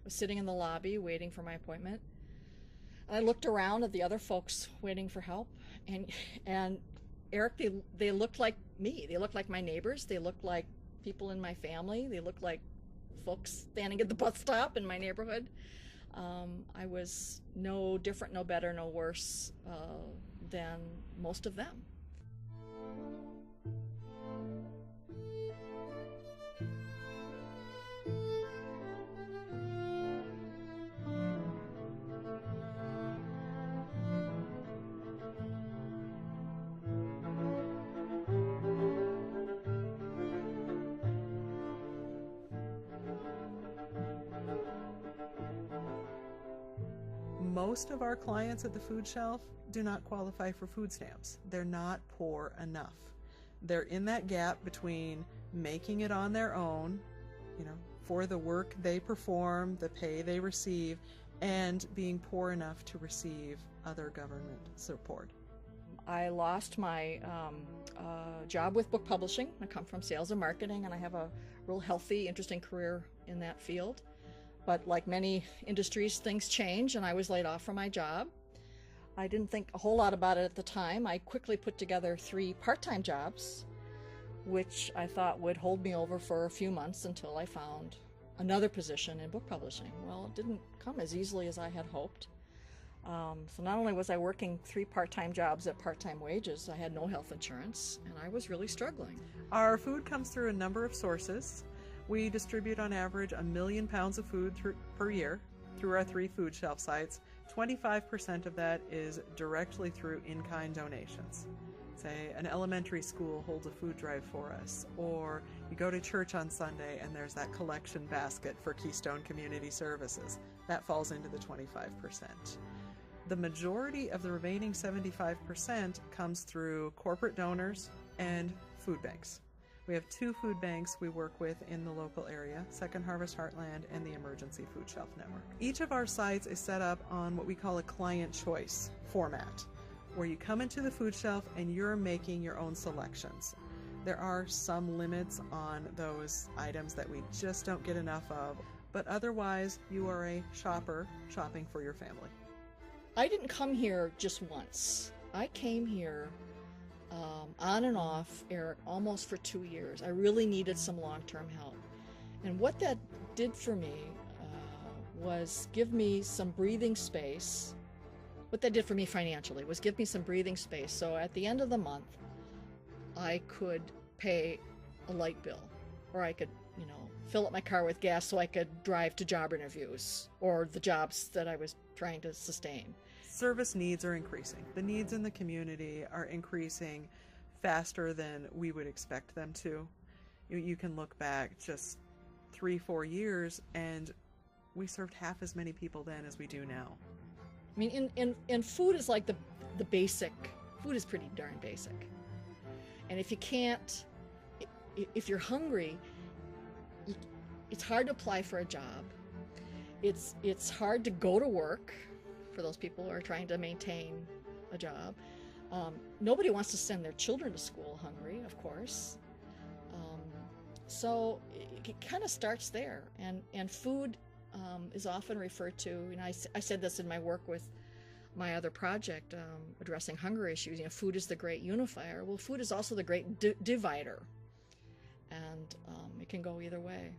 was sitting in the lobby waiting for my appointment. I looked around at the other folks waiting for help, and Eric, they looked like me. They looked like my neighbors. They looked like people in my family. They looked like folks standing at the bus stop in my neighborhood. I was no different, no better, no worse than most of them. Most of our clients at the food shelf do not qualify for food stamps. They're not poor enough. They're in that gap between making it on their own, for the work they perform, the pay they receive, and being poor enough to receive other government support. I lost my job with book publishing. I come from sales and marketing, and I have a real healthy, interesting career in that field. But like many industries, things change, and I was laid off from my job. I didn't think a whole lot about it at the time. I quickly put together 3 part-time jobs, which I thought would hold me over for a few months until I found another position in book publishing. Well, it didn't come as easily as I had hoped. So not only was I working 3 part-time jobs at part-time wages, I had no health insurance, and I was really struggling. Our food comes through a number of sources. We distribute on average 1 million pounds of food per year through our 3 food shelf sites. 25% of that is directly through in-kind donations. Say an elementary school holds a food drive for us, or you go to church on Sunday and there's that collection basket for Keystone Community Services. That falls into the 25%. The majority of the remaining 75% comes through corporate donors and food banks. We have 2 food banks we work with in the local area, Second Harvest Heartland and the Emergency Food Shelf Network. Each of our sites is set up on what we call a client choice format, where you come into the food shelf and you're making your own selections. There are some limits on those items that we just don't get enough of, but otherwise you are a shopper shopping for your family. I didn't come here just once. I came here on and off, Eric, almost for 2 years. I really needed some long-term help. And what that did for me was give me some breathing space. What that did for me financially was give me some breathing space. So at the end of the month, I could pay a light bill, or I could, fill up my car with gas so I could drive to job interviews or the jobs that I was trying to sustain. Service needs are increasing. The needs in the community are increasing faster than we would expect them to. You can look back just 3-4 years and we served half as many people then as we do now. I mean, and food is like the basic. Food is pretty darn basic. And if you can't, if you're hungry, it's hard to apply for a job. It's hard to go to work for those people who are trying to maintain a job. Nobody wants to send their children to school hungry, of course. So it kind of starts there. And food is often referred to, I said this in my work with my other project addressing hunger issues. Food is the great unifier. Well, food is also the great divider. And it can go either way.